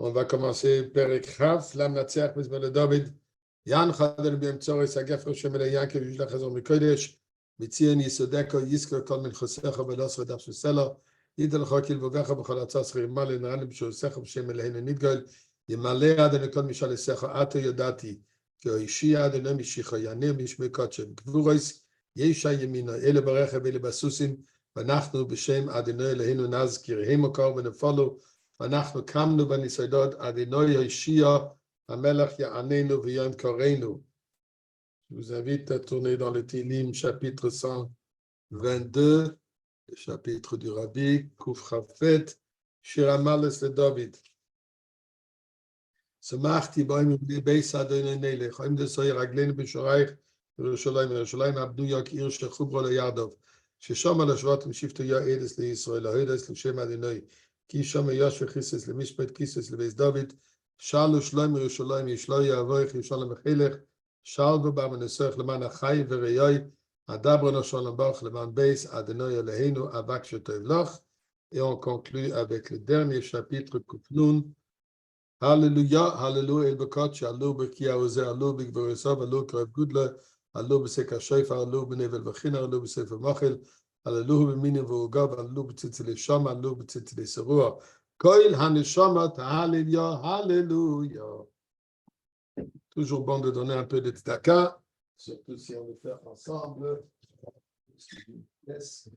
On va commencer Perek Chav, Lam Natziach Mizmor LeDavid. Yan Chadel B'Yom Tzoros Agef Roshem El Yankev Yishlach Hazor Mikodesh. Mitzion Yisodeko Yizkor Kol Milchosecha V'Los Redav Shusela. Yidel Chokil Vovecha B'Chol Atzas Chirimal L'Naranim B'Shosecha B'Shem Eloheinu Nidgol. Yimale Adonai Kol Mishal Esecha Ato Yodati. Ki Oishi Adonai Mishicha Yanir Mishmei Kodshem. Gvuros Yesha Yemina Ele Barecha V'Ele Basusim. ואנחנו בשם אדוני אלוהינו נזכיר המקור ונפעלו ואנחנו קמנו בניסודות אדוני הושיע המלך יעננו ויום קראנו. Je vous invite à tourner dans le Télim chapitre 122, le chapitre du Rabbi Kuf Chafet Shir Hamales LeDavid. שמחתי בהם בבייס אדוני נלך, אם דסוי רגלינו בשורייך ירושלים, ירושלים עבדו יקיר שחוברו לירדוב. ששם על השבועות משפטו יעדס לישראל, ההדס לשם אדוני, כי שם יש וחיסס למשפט כיסס לבייס דוד, שאלו שלום ירושלים, ישלו יעבורך ירושלים וחילך, שאלו בה מנסוח למען החי וראי, הדברו שלום ברך למען בייס, אדוני אלוהינו, אבק שטוב לך. Et on conclut avec le dernier chapitre, Kufnun. Alléluia, Alléluia, El Bekot, Alléluia, Bekia Oze, Alléluia, Bigvorisav, Alléluia, Kreb Gudla, Alléluia, Beseka Shaifa, Alléluia, Benevel Vachina, Alléluia, Besefer Machel, Alléluia, Beminin Vogav, Alléluia, Betzitzele Shama, Alléluia, Betzitzele Serua. Koil Haneshamat, Alléluia, Alléluia. Toujours bon de donner un peu de tzedaka, surtout si on veut faire ensemble. Yes.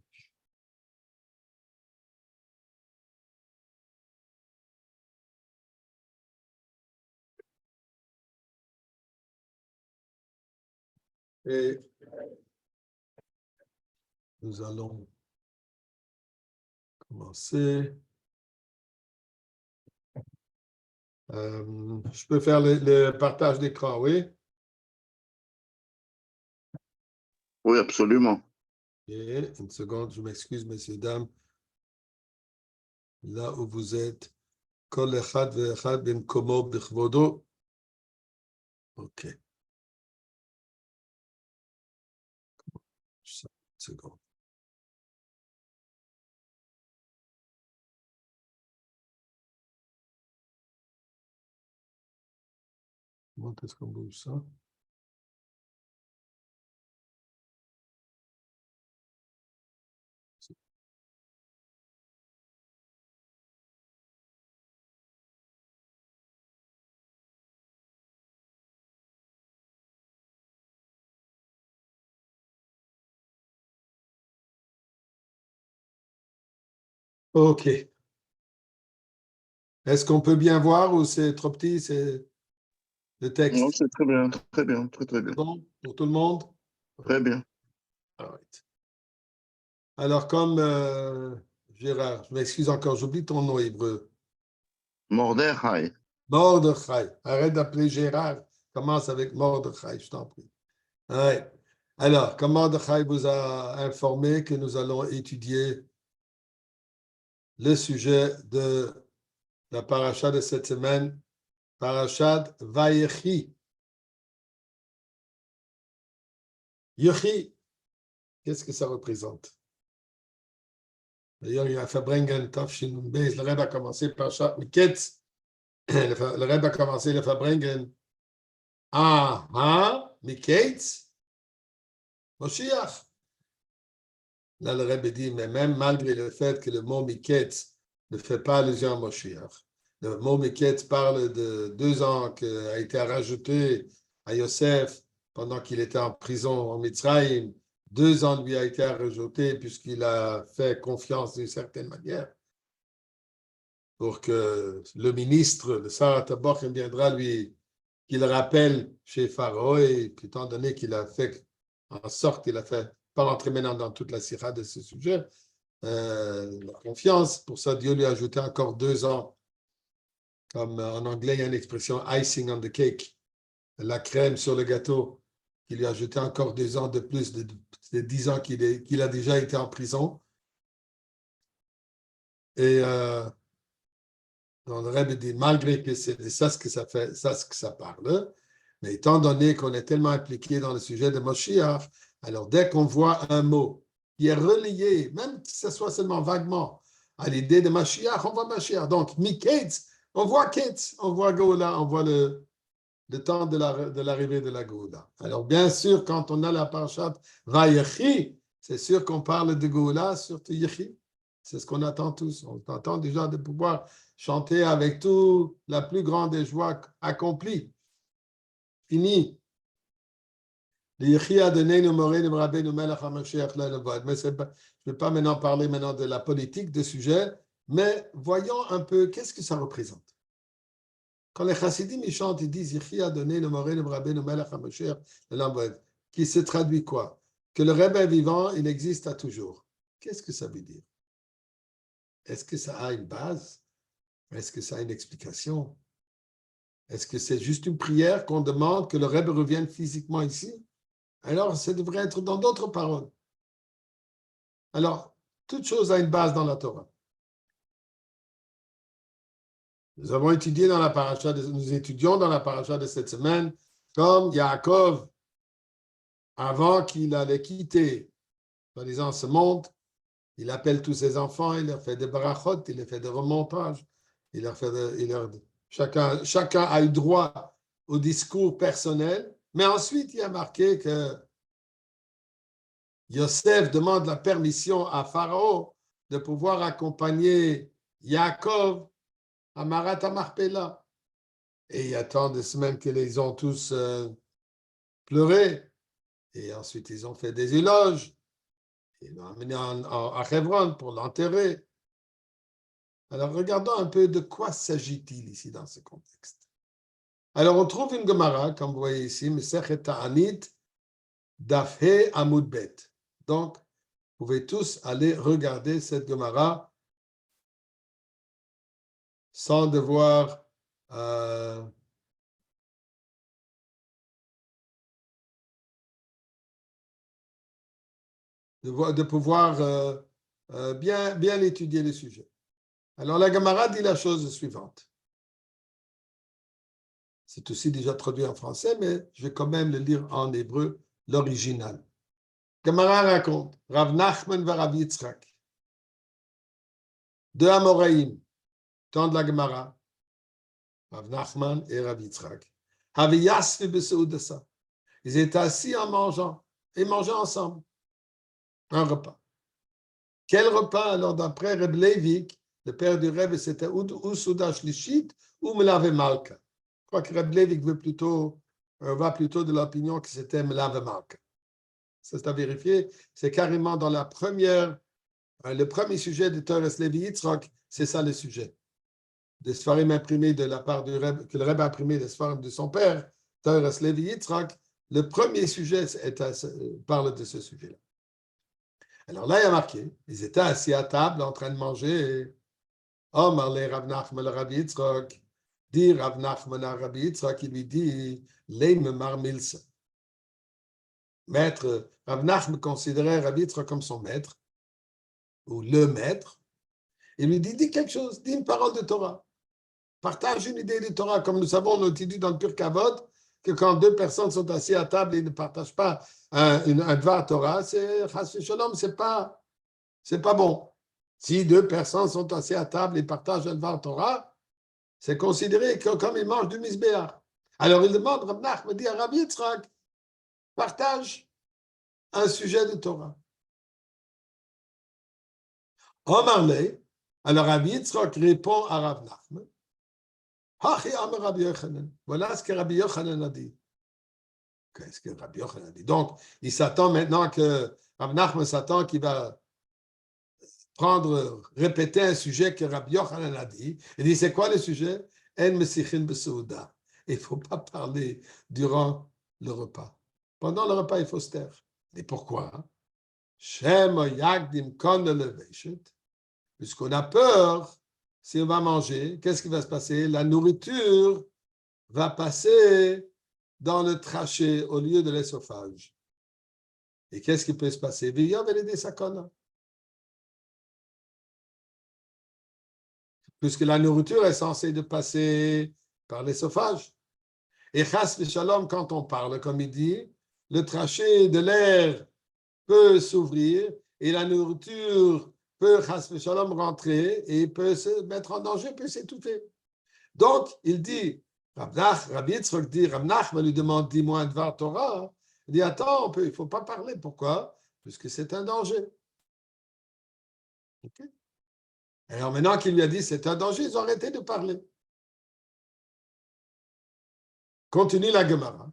Et nous allons commencer. Je peux faire le partage d'écran, oui? Oui, absolument. Et une seconde, je m'excuse, messieurs, dames. Là où vous êtes, Kol Echad Ve'echad B'mkomo B'chvodo. OK. Une seconde. Comment est-ce qu'on bouge ça? OK. Est-ce qu'on peut bien voir ou c'est trop petit, c'est le texte? Non, c'est très bien, très bien, très très bien. Bon, pour tout le monde? Très bien. All right. Alors, comme Gérard, je m'excuse encore, j'oublie ton nom hébreu. Mordechai. Mordechai. Arrête d'appeler Gérard. Commence avec Mordechai, je t'en prie. Ouais. Alors, comme Mordechai vous a informé que nous allons étudier le sujet de la paracha de cette semaine, parachat Vayechi. Yechi, qu'est-ce que ça représente? D'ailleurs, il a fait Bringen Tafshin Beis, le Rebbe a commencé parachat Miketz. Le Rebbe a commencé le Fabringen. Miketz, Moshiach. Là, le Rebbe dit, mais même malgré le fait que le mot Miketz ne fait pas allusion à Moshiach, le mot Miketz parle de 2 ans qui a été rajouté à Yosef pendant qu'il était en prison en Mitzrayim. 2 ans lui a été rajouté puisqu'il a fait confiance d'une certaine manière pour que le ministre, le Sarah Tabach, viendra lui, qu'il rappelle chez Pharaon, et étant donné qu'il a fait en sorte qu'il a fait, pas rentrer maintenant dans toute la sira de ce sujet, la confiance, pour ça Dieu lui a ajouté encore 2 ans, comme en anglais il y a une expression icing on the cake, la crème sur le gâteau, qui lui a ajouté encore 2 ans de plus, de 10 ans qu'il a déjà été en prison. Et donc, le Rebbe dit, malgré que c'est ça ce que ça fait, ça ce que ça parle, mais étant donné qu'on est tellement impliqué dans le sujet de Moshiach, alors dès qu'on voit un mot qui est relié, même si ce soit seulement vaguement, à l'idée de Mashiach, on voit Mashiach. Donc, Miketz, On voit Ketz, on voit Goula, on voit le temps de l'arrivée de la Goula. Alors, bien sûr, quand on a la parashat Vayechi, c'est sûr qu'on parle de Goula, surtout Yechi. C'est ce qu'on attend tous. On attend déjà de pouvoir chanter avec tout la plus grande des joies accomplie. Fini. Mais je ne vais pas maintenant parler de la politique de sujet, mais voyons un peu qu'est-ce que ça représente. Quand les chassidim ils chantent, ils disent qui se traduit quoi? Que le Rebbe vivant, il existe à toujours. Qu'est-ce que ça veut dire? Est-ce que ça a une base? Est-ce que ça a une explication? Est-ce que c'est juste une prière qu'on demande que le Rebbe revienne physiquement ici? Alors, ça devrait être dans d'autres paroles. Alors, toute chose a une base dans la Torah. Nous avons étudié dans la paracha, nous étudions dans la paracha de cette semaine, comme Yaakov, avant qu'il allait quitter, en disant ce monde, il appelle tous ses enfants, il leur fait des barachot, il leur fait des remontages, chacun a eu droit au discours personnel, mais ensuite il a marqué que Yosef demande la permission à Pharaon de pouvoir accompagner Yaakov à Marat Marpella. Et il y a tant de semaines qu'ils ont tous pleuré. Et ensuite, ils ont fait des éloges. Ils l'ont amené à Hebron pour l'enterrer. Alors, regardons un peu de quoi s'agit-il ici dans ce contexte. Alors, on trouve une Gemara, comme vous voyez ici, Mesechet Ta'anit, Dafhe Amud Bet. Donc, vous pouvez tous aller regarder cette Gemara sans devoir de pouvoir bien étudier le sujet. Alors, la Gemara dit la chose suivante. C'est aussi déjà traduit en français, mais je vais quand même le lire en hébreu, l'original. Gemara raconte, Rav Nachman et Rav Yitzchak, deux Amoraïm, temps de la Gemara, Rav Nachman et Rav Yitzchak, ils étaient assis en mangeant, et mangeaient ensemble un repas. Quel repas? Alors, d'après Reb Levik, le père du Rebbe, c'était ou Souda Shlishit ou Melave Malka. Je crois que Reb Levik va plutôt de l'opinion que c'était Melave Malka. Ça, c'est à vérifier. C'est carrément dans le premier sujet de Torah Levi Yitzchak, c'est ça le sujet. Des Sfarim imprimés de la part du Rebbe, que le Rebbe a imprimé des Sfarim de son père, Torah Levi Yitzchak, le premier sujet parle de ce sujet-là. Alors là, il y a marqué, ils étaient assis à table en train de manger. Omar le Rav Nachman le Rav Yitzchak, dit Rav Nachman à Rav Yitzchak, il lui dit, Leim Mar Milsa. Maître, Rav Nachman considérait Rav Yitzchak comme son maître, ou le maître. Il lui dit quelque chose, dis une parole de Torah. Partage une idée de Torah, comme nous savons, on étudie dans le Pur Kavod, que quand deux personnes sont assises à table et ne partagent pas un Dvar Torah, c'est Chas v'Shalom, c'est pas bon. Si deux personnes sont assises à table et partagent un Dvar Torah, c'est considéré comme ils mangent du Mizbeach. Alors il demande, Rav Nachman dit à Rav Yitzchak, partage un sujet de Torah. Omar le, alors Rav Yitzchak répond à Rav Nachman, voilà ce que Rabbi Yochanan a dit. Qu'est-ce que Rabbi Yochanan a dit? Donc, il s'attend maintenant que Rav Nachman s'attend qu'il va répéter un sujet que Rabbi Yochanan a dit. Il dit, c'est quoi le sujet? En mesichin besouda. Il ne faut pas parler durant le repas. Pendant le repas, il faut se taire. Et pourquoi? Puisqu'on a peur, si on va manger, qu'est-ce qui va se passer? La nourriture va passer dans le trachée au lieu de l'œsophage. Et qu'est-ce qui peut se passer? Puisque la nourriture est censée de passer par l'œsophage. Et chas v'shalom, quand on parle, comme il dit, le trachée de l'air peut s'ouvrir et la nourriture peut chas v'shalom rentrer et peut se mettre en danger, peut s'étouffer. Donc, il dit, Rabbi Yitzchak dit, Rav Nachman lui demande, dis-moi un Dvar Torah. Il dit, attends, il ne faut pas parler. Pourquoi? Puisque c'est un danger. Okay. Alors maintenant qu'il lui a dit, c'est un danger, ils ont arrêté de parler. Continue la Gemara.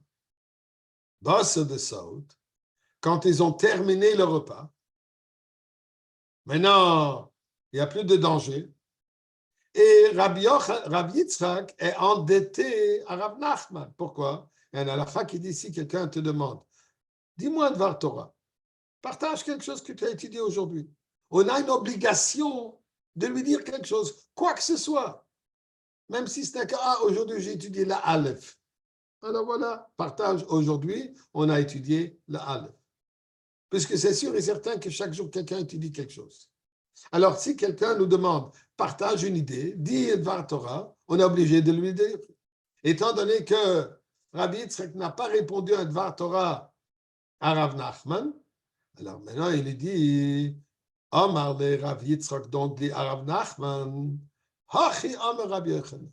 Boss de Saoud, quand ils ont terminé le repas, maintenant, il n'y a plus de danger. Et Rabbi Yitzchak est endetté à Rav Nachman. Pourquoi? Il y a un halakha qui dit, si quelqu'un te demande, dis-moi un Dvar Torah, partage quelque chose que tu as étudié aujourd'hui. On a une obligation de lui dire quelque chose, quoi que ce soit. Même si c'est un cas, aujourd'hui j'ai étudié la Aleph. Alors voilà, partage aujourd'hui, on a étudié la Aleph. Puisque c'est sûr et certain que chaque jour quelqu'un étudie quelque chose. Alors si quelqu'un nous demande, partage une idée, dis Dvar Torah, on est obligé de lui dire. Étant donné que Rabbi Yitzchak n'a pas répondu à Dvar Torah à Rav Nachman, alors maintenant il dit, Amar le Rav Yitzchak, donc dit à Rav Nachman, Hachi Amar Rabbi Yochanan.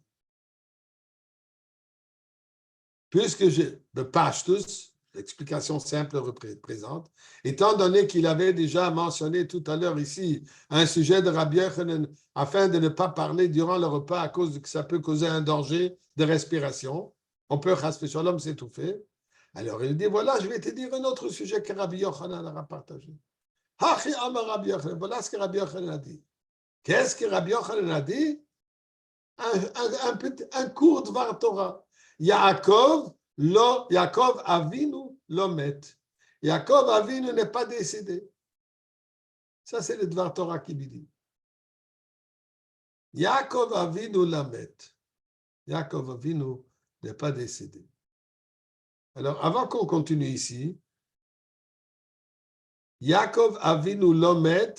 Puisque j'ai le pashtus, l'explication simple présente, étant donné qu'il avait déjà mentionné tout à l'heure ici un sujet de Rabbi Yochanan afin de ne pas parler durant le repas à cause que ça peut causer un danger de respiration, on peut chas v'shalom s'étouffer. Alors il dit, voilà, je vais te dire un autre sujet que Rabbi Yochanan a partagé. Hachi Amar Rabbi Yochanan, voilà ce que Rabbi Yochanan a dit. Qu'est-ce que Rabbi Yochanan a dit? Un cours de Dvar Torah. Yaakov Avinu lo met. Yaakov Avinu n'est pas décédé. Ça, c'est le Dvar Torah qui lui dit. Yaakov Avinu la met. Yaakov Avinu n'est pas décédé. Alors, avant qu'on continue ici, Yaakov Avinu lo met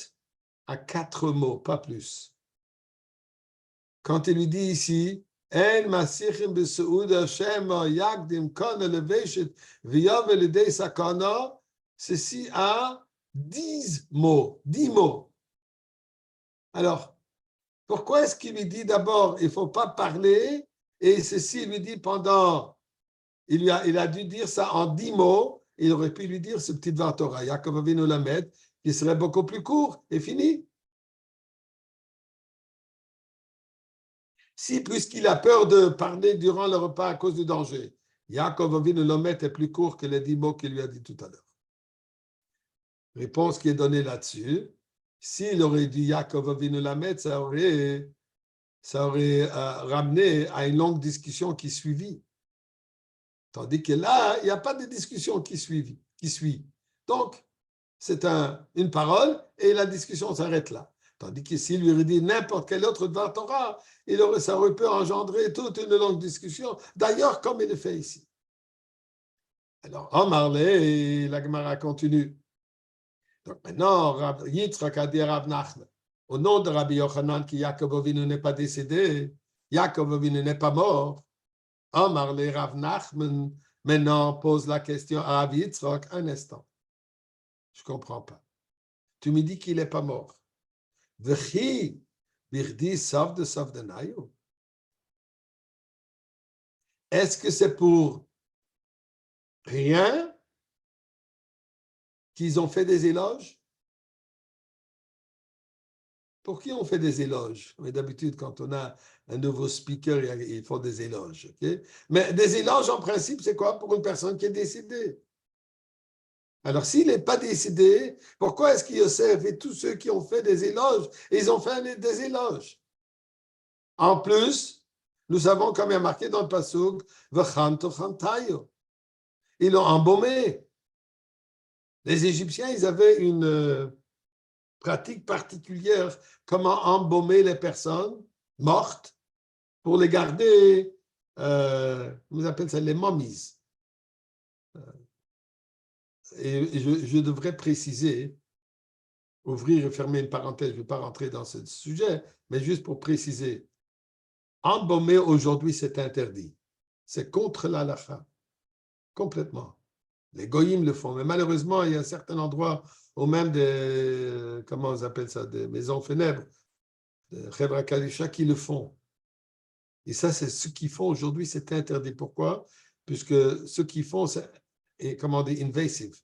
a 4 mots, pas plus. Quand il lui dit ici, En masichim besuud Hashem yagdim kon eleveshet v'yavel edei sakana, ceci a 10 mots, 10 mots. Alors, pourquoi est-ce qu'il lui dit d'abord, il ne faut pas parler, et ceci lui dit pendant, il a dû dire ça en 10 mots, il aurait pu lui dire ce petit Dvar Torah, Yaakov Avinu Lamed, qui serait beaucoup plus court, et fini. Si, puisqu'il a peur de parler durant le repas à cause du danger, Yaakov Avinu Lamed est plus court que les 10 mots qu'il lui a dit tout à l'heure. Réponse qui est donnée là-dessus. S'il aurait dit Yaakov Avinu Lamed, ça aurait ramené à une longue discussion qui suivit. Tandis que là, il n'y a pas de discussion qui suit. Donc, c'est une parole et la discussion s'arrête là. Tandis que s'il lui aurait dit n'importe quel autre Dvar Torah, ça aurait pu engendrer toute une longue discussion. D'ailleurs, comme il le fait ici. Alors, Omar le, la Gemara continue. Donc maintenant, Yitzchak a dit à Rav Nachman, au nom de Rabbi Yochanan, qui Yaakov Avinu n'est pas décédé, Yaakov Avinu n'est pas mort. Omar le Rav Nachman maintenant pose la question à Rav Yitzchak un instant. Je ne comprends pas. Tu me dis qu'il n'est pas mort. V'chi birdi savde savdenayo. Est-ce que c'est pour rien qu'ils ont fait des éloges? Pour qui on fait des éloges? Mais d'habitude, quand on a un nouveau speaker, ils font des éloges. Okay? Mais des éloges, en principe, c'est quoi? Pour une personne qui est décédée. Alors, s'il n'est pas décédé, pourquoi est-ce qu'Yosef et tous ceux qui ont fait des éloges, ils ont fait des éloges? En plus, nous savons, comme il y a marqué dans le Pasuk, ils l'ont embaumé. Les Égyptiens, ils avaient une pratique particulière, comment embaumer les personnes mortes pour les garder, on appelle ça les momies. Et je devrais préciser, ouvrir et fermer une parenthèse, je ne vais pas rentrer dans ce sujet, mais juste pour préciser, embaumer aujourd'hui, c'est interdit. C'est contre l'halakha, complètement. Les goyim le font, mais malheureusement, il y a certains endroits ou même des, comment on appelle ça, des maisons funèbres, des Chevra Kadisha qui le font. Et ça, c'est ce qu'ils font aujourd'hui, c'est interdit. Pourquoi? Puisque ce qu'ils font, c'est, comment dire, invasive.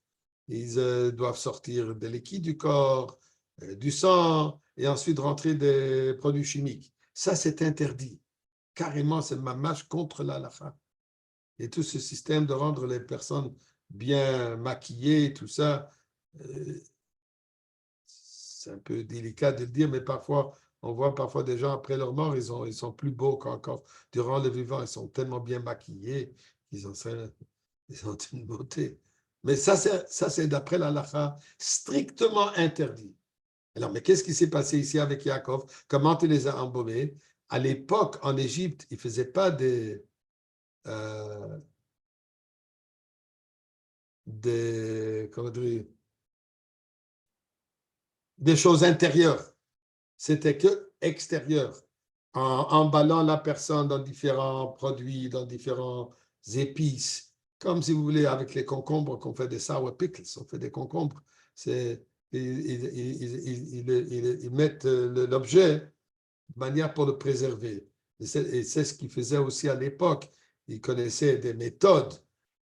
Ils doivent sortir des liquides du corps, du sang, et ensuite rentrer des produits chimiques. Ça, c'est interdit. Carrément, c'est mamash contre la halakha. Et tout ce système de rendre les personnes bien maquillées, tout ça, c'est un peu délicat de le dire, mais parfois, on voit parfois des gens après leur mort, ils sont plus beaux qu'encore durant le vivant. Ils sont tellement bien maquillés qu'ils ont une beauté. Mais ça, c'est d'après la halakha strictement interdit. Alors, mais qu'est-ce qui s'est passé ici avec Yaakov? Comment il les a embaumés? À l'époque, en Égypte, ils ne faisaient pas comment dire, des choses intérieures. C'était que extérieur. En emballant la personne dans différents produits, dans différents épices, comme si vous voulez avec les concombres qu'on fait des sour pickles, on fait des concombres. Ils mettent l'objet de manière pour le préserver. Et c'est ce qu'ils faisaient aussi à l'époque. Ils connaissaient des méthodes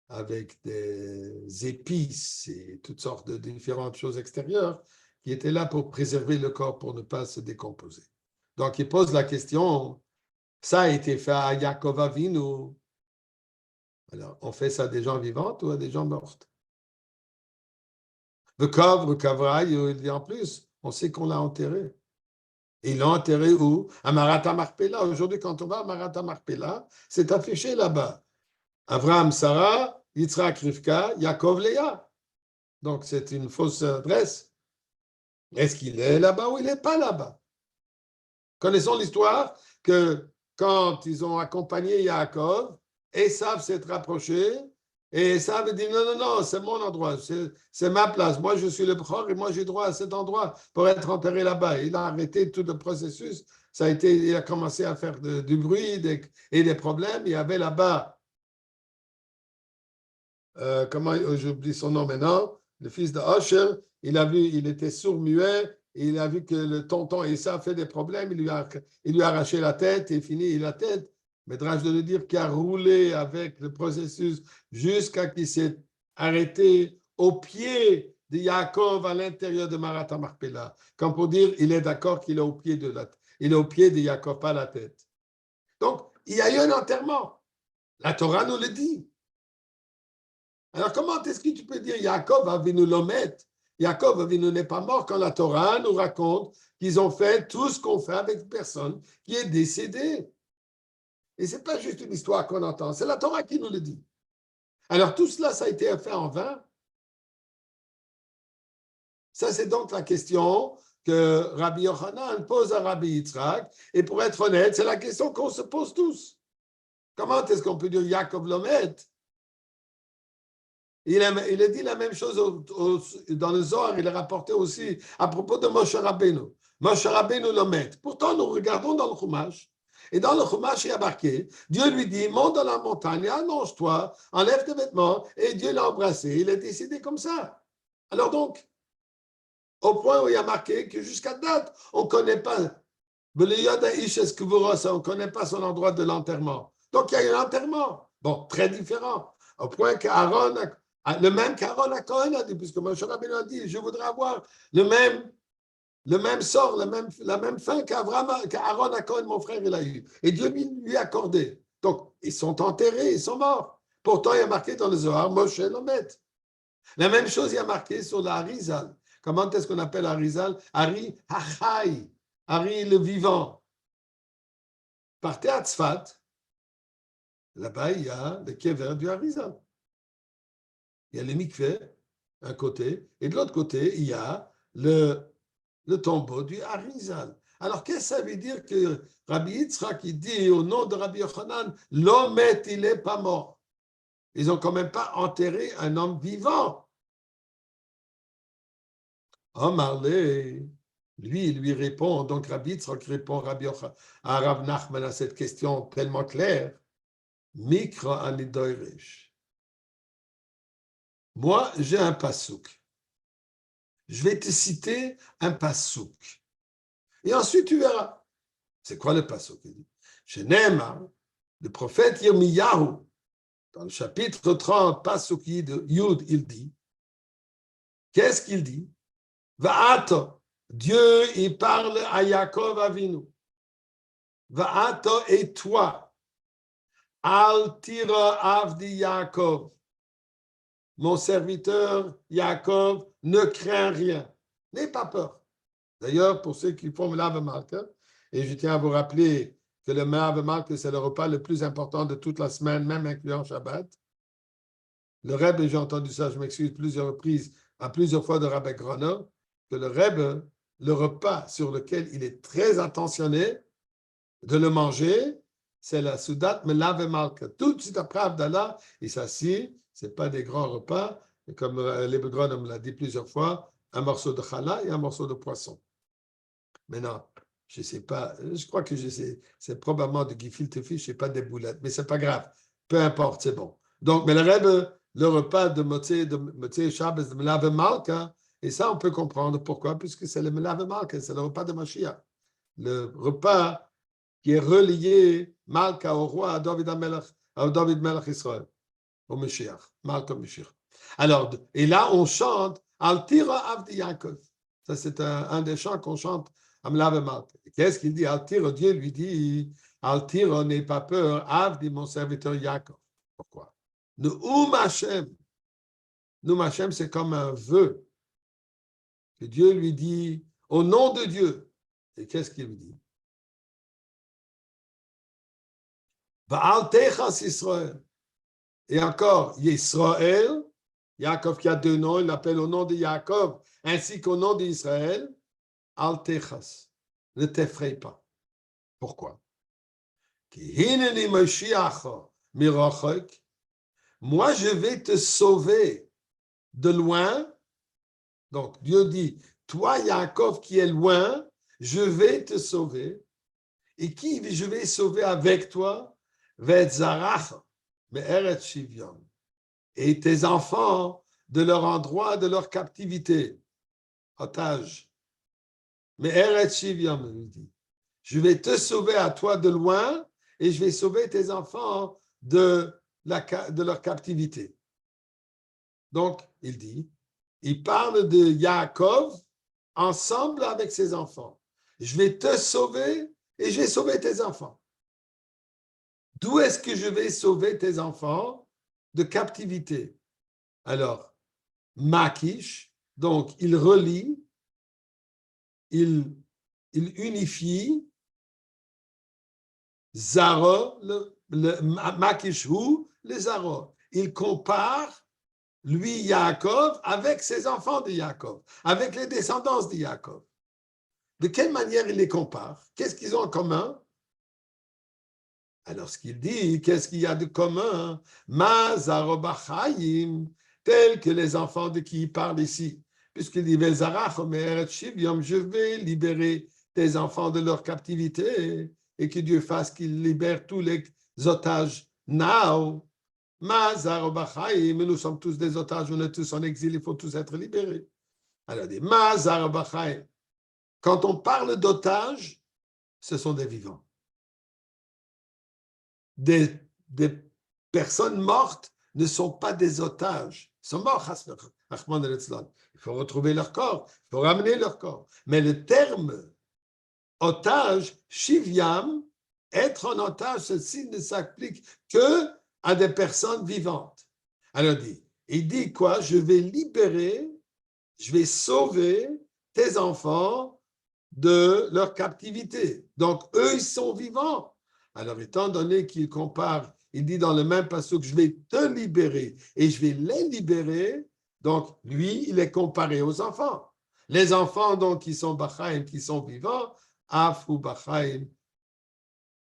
avec des épices et toutes sortes de différentes choses extérieures qui étaient là pour préserver le corps, pour ne pas se décomposer. Donc, il pose la question, ça a été fait à Yaakov Avinu. Alors, on fait ça à des gens vivants ou à des gens morts? Le couvre, Kavraï, il dit en plus, on sait qu'on l'a enterré. Et ils l'ont enterré où? À Marata Marpella. Aujourd'hui, quand on va à Marata Marpella, c'est affiché là-bas. Avraham, Sarah, Yitzhak, Rivka, Yaakov, Léa. Donc, c'est une fausse adresse. Est-ce qu'il est là-bas ou il n'est pas là-bas? Connaissons l'histoire que quand ils ont accompagné Yaakov, Esav s'est rapproché et Esav dit non, non, non, c'est mon endroit, c'est ma place. Moi, je suis le Bechor et moi, j'ai droit à cet endroit pour être enterré là-bas. Il a arrêté tout le processus. Il a commencé à faire du bruit et des problèmes. Il y avait là-bas, j'oublie son nom maintenant, le fils de Osher, il était sourd-muet. Et il a vu que le tonton Issa fait des problèmes, il lui a arraché la tête et fini la tête. Médrage de le dire qui a roulé avec le processus jusqu'à qu'il s'est arrêté au pied de Yaakov à l'intérieur de Marata Marpella. Comme pour dire, il est d'accord qu'il est au pied il est au pied de Yaakov, pas la tête. Donc, il y a eu un enterrement. La Torah nous le dit. Alors, comment est-ce que tu peux dire Yaakov Avinu l'omet? Yaakov Avinu n'est pas mort quand la Torah nous raconte qu'ils ont fait tout ce qu'on fait avec une personne qui est décédée. Et ce n'est pas juste une histoire qu'on entend, c'est la Torah qui nous le dit. Alors, tout cela, ça a été fait en vain. Ça, c'est donc la question que Rabbi Yochanan pose à Rabbi Yitzhak. Et pour être honnête, c'est la question qu'on se pose tous. Comment est-ce qu'on peut dire Yaakov l'omet? Il a dit la même chose dans le Zohar, il a rapporté aussi à propos de Moshe Rabbeinu. Moshe Rabbeinu l'omet. Pourtant, nous regardons dans le Chumash, et dans le Chumash, il y a marqué, Dieu lui dit, monte dans la montagne, allonge-toi, enlève tes vêtements, et Dieu l'a embrassé. Il est décidé comme ça. Alors donc, au point où il y a marqué que jusqu'à date, on ne connaît pas, on ne connaît pas son endroit de l'enterrement. Donc, il y a eu un enterrement. Bon, très différent. Au point qu'Aaron le même qu'Aaron à Cohen a dit, puisque Moshe Rabbeinu a dit, je voudrais avoir le même sort, la même fin qu'Aaron à Cohen, mon frère, il a eu. Et Dieu lui a accordé. Donc, ils sont enterrés, ils sont morts. Pourtant, il y a marqué dans le Zohar, Moshe l'omet. La même chose, il y a marqué sur la Harizal. Comment est-ce qu'on appelle Harizal? Hari Hachai, Hari le vivant. Partez à Tzfat, là-bas, il y a le kever du Harizal. Il y a les mikveh, un côté, et de l'autre côté, il y a le tombeau du Harizal. Alors, qu'est-ce que ça veut dire que Rabbi Yitzhak, il dit au nom de Rabbi Yochanan, l'homme, il n'est pas mort. Ils n'ont quand même pas enterré un homme vivant. Omar lui, il lui répond, donc Rabbi Yitzhak répond à Rav Nachman à cette question tellement claire. Mikra anidoirish. Moi, j'ai un pasouk. Je vais te citer un pasouk. Et ensuite, tu verras. C'est quoi le pasuk? Il dit, chez Neymar, le prophète Yirmiyahu, dans le chapitre 30, pasuk Yud, il dit, qu'est-ce qu'il dit? Va'ato, Dieu, il parle à Yaakov Avinu. Va'ato, et toi, al tira avdi Yaakov, mon serviteur Yaakov, ne crains rien, n'aie pas peur. D'ailleurs, pour ceux qui font le Melav Malka, et je tiens à vous rappeler que le Melav Malka, c'est le repas le plus important de toute la semaine, même incluant Shabbat. Le Rebbe, j'ai entendu ça, je m'excuse plusieurs reprises, à plusieurs fois de Rabbi Groner, que le Rebbe, le repas sur lequel il est très attentionné de le manger, c'est la Soudat Melav Malka. Tout de suite après Abdallah, il s'assied, ce n'est pas des grands repas, et comme le Groner me l'a dit plusieurs fois, un morceau de challah et un morceau de poisson. Maintenant, je ne sais pas, je crois que je sais, c'est probablement de gefilte fish, je ne sais pas des boulettes, mais ce n'est pas grave, peu importe, c'est bon. Donc, mais le Rebbe, le repas de Motzei Shabbos, de Melav Malka, et ça, on peut comprendre pourquoi, puisque c'est le Melav Malka, c'est le repas de Mashiach. Le repas qui est relié, Malka, au roi, à David Melech Israël, au Mashiach, Malka Mashiach. Alors, et là, on chante Al Tira Avdi Yaakov. Ça, c'est un des chants qu'on chante à Melav Malka. Qu'est-ce qu'il dit? Al Tira, Dieu lui dit, Al Tira, n'aie pas peur, Avdi, mon serviteur Yaakov. Pourquoi? Nous Hashem, c'est comme un vœu que Dieu lui dit au nom de Dieu. Et qu'est-ce qu'il lui dit? Va'al techas Israël. Et encore, Yisraël, Yaakov qui a deux noms, il l'appelle au nom de Yaakov, ainsi qu'au nom d'Israël, Al techas. Ne t'effraie pas. Pourquoi? Ki hineni Mashiach mirachok. Moi, je vais te sauver de loin. Donc, Dieu dit, toi, Yaakov, qui est loin, je vais te sauver. Et qui je vais sauver avec toi? Vetzarach, me'eret shivyam. Et tes enfants de leur endroit, de leur captivité. Otage. Me'eret shivyam, il dit. Je vais te sauver à toi de loin et je vais sauver tes enfants de leur captivité. Donc, il dit, il parle de Yaakov ensemble avec ses enfants. Je vais te sauver et je vais sauver tes enfants. D'où est-ce que je vais sauver tes enfants? De captivité. Alors, Makish, donc il relie, il unifie, Zara, Makishu, les Zara. Il compare lui, Yaakov, avec ses enfants de Yaakov, avec les descendants de Yaakov. De quelle manière il les compare? Qu'est-ce qu'ils ont en commun? Alors, ce qu'il dit, qu'est-ce qu'il y a de commun? Mazarobachayim, tels que les enfants de qui il parle ici. Puisqu'il dit, je vais libérer tes enfants de leur captivité et que Dieu fasse qu'il libère tous les otages now. Mais nous sommes tous des otages, on est tous en exil, il faut tous être libérés. Alors, il dit, quand on parle d'otages, ce sont des vivants. Des personnes mortes ne sont pas des otages. Ils sont morts. Il faut retrouver leur corps, il faut ramener leur corps. Mais le terme otage, shivyam, être en otage, ceci ne s'applique que à des personnes vivantes. Alors il dit quoi? Je vais libérer, je vais sauver tes enfants de leur captivité. Donc, eux, ils sont vivants. Alors, étant donné qu'il compare, il dit dans le même passage, je vais te libérer et je vais les libérer. Donc, lui, il est comparé aux enfants. Les enfants, donc, qui sont Bachaim, qui sont vivants, Afou Bachaim,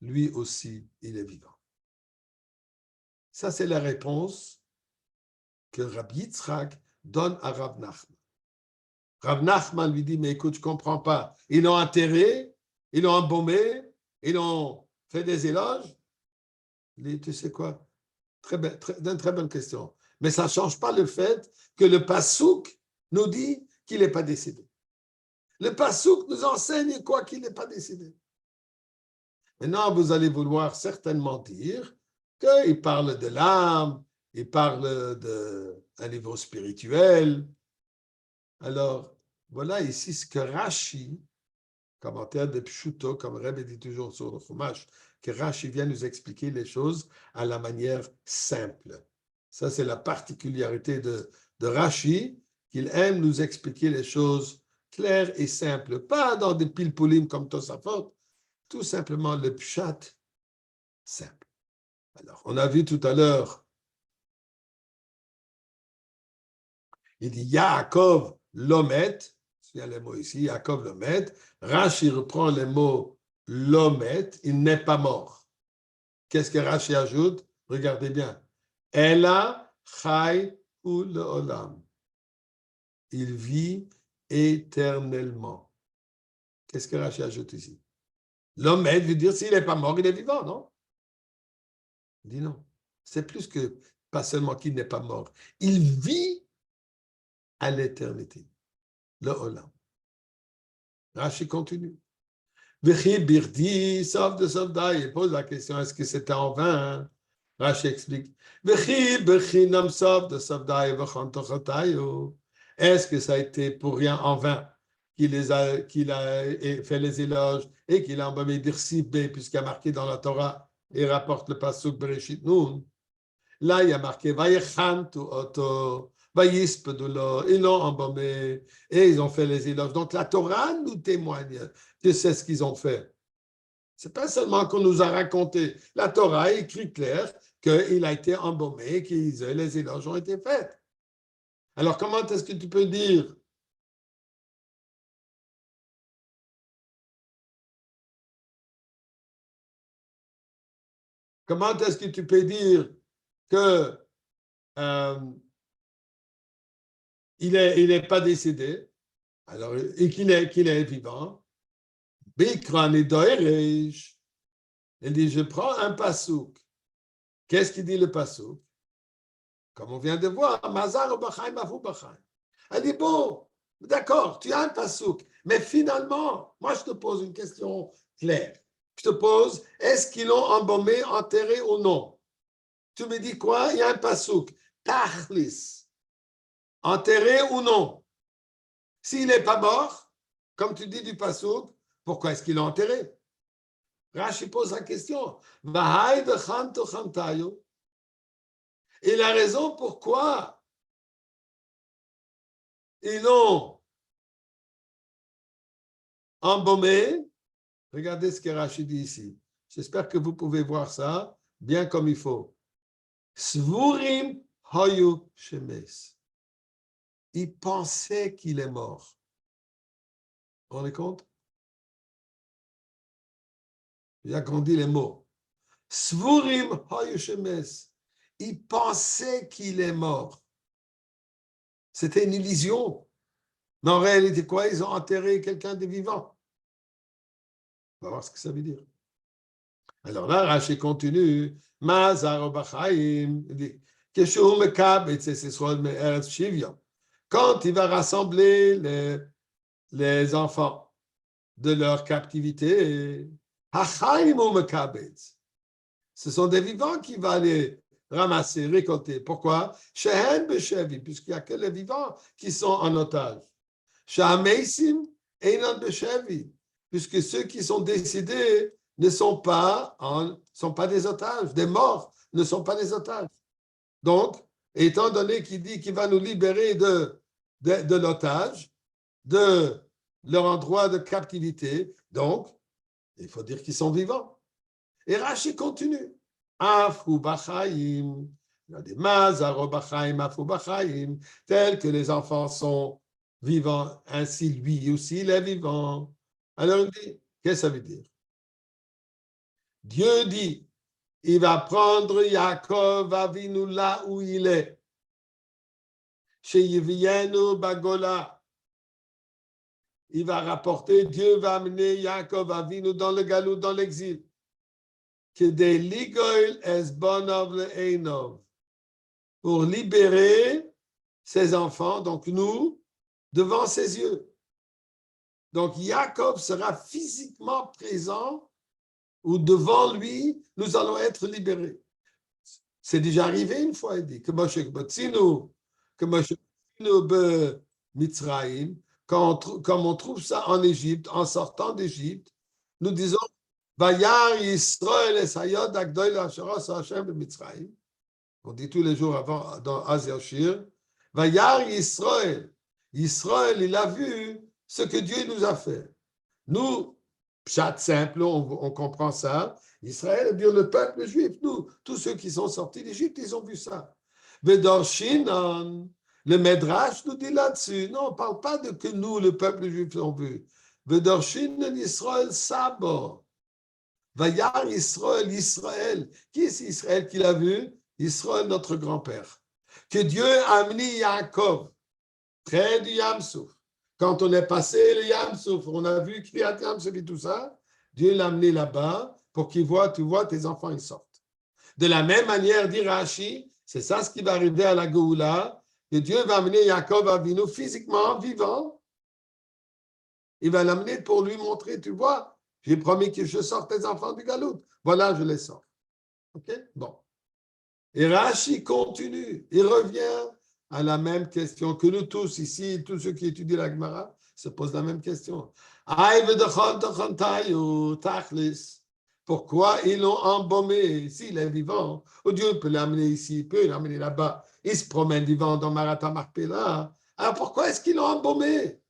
lui aussi, il est vivant. Ça, c'est la réponse que Rabbi Yitzhak donne à Rav Nachman. Rav Nachman lui dit, mais écoute, je ne comprends pas. Ils l'ont enterré, ils l'ont embaumé, ils l'ont fait des éloges. Il dit, tu sais quoi? Une très bonne question. Mais ça ne change pas le fait que le Passouk nous dit qu'il n'est pas décédé. Le Passouk nous enseigne quoi? Qu'il n'est pas décédé. Maintenant, vous allez vouloir certainement dire qu'il parle de l'âme, il parle d'un niveau spirituel. Alors, voilà ici ce que Rashi, commentaire de Pshuto, comme Rebbe dit toujours sur le Chumash, que Rashi vient nous expliquer les choses à la manière simple. Ça, c'est la particularité de Rashi, qu'il aime nous expliquer les choses claires et simples, pas dans des pilpoulim comme Tosafot, tout simplement le pshat simple. Alors, on a vu tout à l'heure, il dit Yaakov Lomet, il y a les mots ici, Yaakov Lomet, Rashi reprend les mots Lomet, il n'est pas mort. Qu'est-ce que Rashi ajoute? Regardez bien. Ela chai ou le olam. Il vit éternellement. Qu'est-ce que Rashi ajoute ici? Lomet veut dire s'il n'est pas mort, il est vivant, non? Il dit non. C'est plus que pas seulement qu'il n'est pas mort. Il vit à l'éternité. Le olam. Rashi continue. Vechi birdi, sauf de Sovdaï. Il pose la question, est-ce que c'était en vain? Hein? Rashi explique. Vechi bechinam sauf de Sovdaï vechantochotayo. Est-ce que ça a été pour rien en vain qu'il a fait les éloges et qu'il a embaumé d'Irsibé, puisqu'il y a marqué dans la Torah et rapporte le pasuk Bereshit Nun. Là, il y a marqué Vayechantu oto, Vayispedulo, ils l'ont embaumé et ils ont fait les éloges. Donc la Torah nous témoigne que c'est ce qu'ils ont fait. C'est pas seulement qu'on nous a raconté. La Torah a écrit clair qu'il a été embaumé, que les éloges ont été faits. Alors comment est-ce que tu peux dire que il est pas décédé, alors, et qu'il est vivant? Bikran et Doeresh. Il dit, je prends un pasouk. Qu'est-ce qu'il dit le pasouk? Comme on vient de voir, Mazar Bachaim Afu Bachaim. Elle dit, bon, d'accord, tu as un pasouk, mais finalement, moi je te pose une question claire. Je te pose, est-ce qu'ils l'ont embaumé, enterré ou non? Tu me dis quoi? Il y a un pasouk. Tachlis. Enterré ou non? S'il n'est pas mort, comme tu dis du pasouk, pourquoi est-ce qu'ils l'ont enterré? Rashi pose la question. Et la raison pourquoi ils l'ont embaumé, regardez ce que Rashi dit ici. J'espère que vous pouvez voir ça bien comme il faut. Svurim hoyu shemes. Il pensait qu'il est mort. Vous vous rendez compte? J'ai agrandi les mots. Svurim hoyu shemes. Il pensait qu'il est mort. C'était une illusion. Mais en réalité, quoi? Ils ont enterré quelqu'un de vivant. On va voir ce que ça veut dire. Alors là, Rashi continue. Mazar Bachaim. Quand il va rassembler les enfants de leur captivité, ce sont des vivants qui vont aller ramasser, récolter. Pourquoi? Puisqu'il n'y a que les vivants qui sont en otage. Puisque ceux qui sont décédés ne sont pas des otages. Des morts ne sont pas des otages. Donc, étant donné qu'il dit qu'il va nous libérer de l'otage, de leur endroit de captivité, donc, il faut dire qu'ils sont vivants. Et Rashi continue. Afu bachaim, tels que les enfants sont vivants, ainsi lui aussi il est vivant. Alors il dit, qu'est-ce que ça veut dire? Dieu dit, il va prendre Yaakov Avinu là où il est. Chez Yivienu Bagola. Il va rapporter, Dieu va amener Yaakov Avinu dans le galou, dans l'exil. Pour libérer ses enfants, donc nous, devant ses yeux. Donc Yaakov sera physiquement présent où devant lui, nous allons être libérés. C'est déjà arrivé une fois, il dit, que Moshe Mitzrayim, comme on trouve ça en Égypte, en sortant d'Égypte, nous disons, Vayar Yisrael es hayod agdoy la'asheros Hashem b'Mitzrayim. On dit tous les jours avant dans Az-Yashir, Vayar Yisrael. Israël, il a vu ce que Dieu nous a fait. Nous, chat simple, on comprend ça. Israël, bien le peuple juif, nous, tous ceux qui sont sortis d'Égypte, ils ont vu ça. Vedorshinan, le Medrash nous dit là-dessus. Non, on ne parle pas de que nous, le peuple juif, l'ont vu. Vedorshinan Israël Sabo. Vayar Israël, Israël. Qui est Israël qui l'a vu? Israël, notre grand-père. Que Dieu a amené Yaakov près du Yam-Souf. Quand on est passé le Yam-Souf, on a vu Kriyat Yam-Souf et tout ça, Dieu l'a amené là-bas pour qu'il voit, tu vois, tes enfants, ils sortent. De la même manière, dit Rashi, c'est ça ce qui va arriver à la Géoula, que Dieu va amener Yaakov Avinu physiquement, vivant. Il va l'amener pour lui montrer, tu vois, j'ai promis que je sors tes enfants du Galout. Voilà, je les sors. OK? Bon. Et Rashi continue, il revient à la même question que nous tous ici, tous ceux qui étudient la Gemara, se posent la même question. Pourquoi ils l'ont embaumé s'il est vivant? Ou Dieu peut l'amener ici, il peut l'amener là-bas. Il se promène vivant dans Marata Marpella. Alors pourquoi est-ce qu'ils l'ont embaumé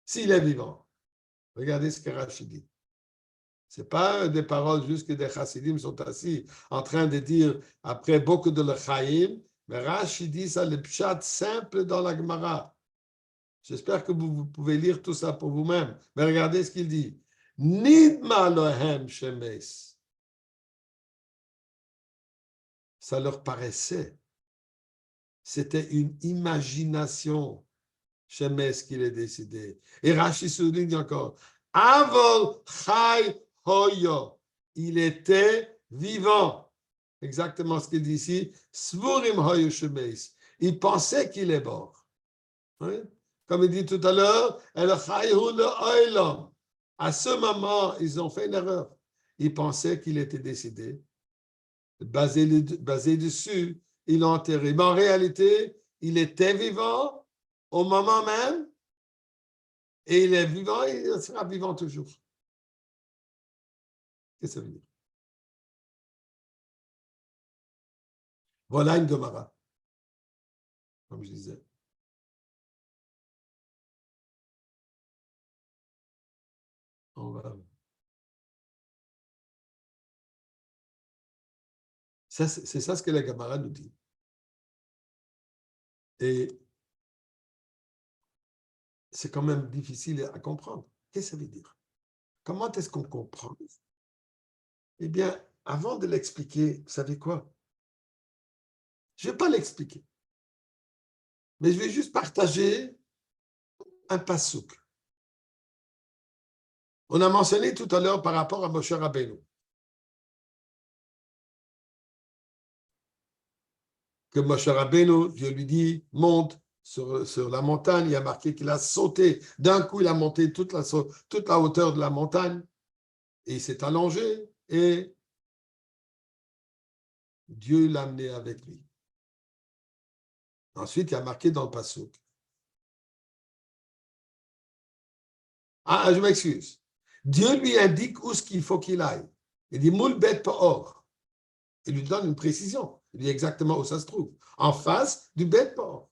s'il est vivant? Regardez ce que Rashi dit. Ce n'est pas des paroles juste que des chassidim sont assis en train de dire après beaucoup de l'chaim, mais Rashi dit ça, le pshat simple dans la Gemara. J'espère que vous pouvez lire tout ça pour vous-même. Mais regardez ce qu'il dit. Nidma lohem shemes. Ça leur paraissait. C'était une imagination. Shemes qu'il est décidé. Et Rashi souligne encore. Avol chai hoyo. Il était vivant. Exactement ce qu'il dit ici. Svurim hoyo shemes. Il pensait qu'il est mort. Oui? Comme il dit tout à l'heure, à ce moment, ils ont fait une erreur. Ils pensaient qu'il était décédé. Basé dessus, ils l'ont enterré. Mais en réalité, il était vivant au moment même, et il est vivant, et il sera vivant toujours. Qu'est-ce que ça veut dire? Voilà une Gemara, comme je disais. On va... C'est ça ce que la Gemara nous dit. Et c'est quand même difficile à comprendre. Qu'est-ce que ça veut dire? Comment est-ce qu'on comprend? Eh bien, avant de l'expliquer, vous savez quoi? Je ne vais pas l'expliquer. Mais je vais juste partager un passouk. On a mentionné tout à l'heure par rapport à Moshe Rabbeinu. Que Moshe Rabbeinu, Dieu lui dit, monte sur la montagne. Il y a marqué qu'il a sauté. D'un coup, il a monté toute la hauteur de la montagne. Et il s'est allongé. Et Dieu l'a amené avec lui. Ensuite, il y a marqué dans le passouk. Ah, je m'excuse. Dieu lui indique où ce qu'il faut qu'il aille. Il dit, Moul bet Pa'or. Il lui donne une précision. Il dit exactement où ça se trouve. En face du bet Pa'or.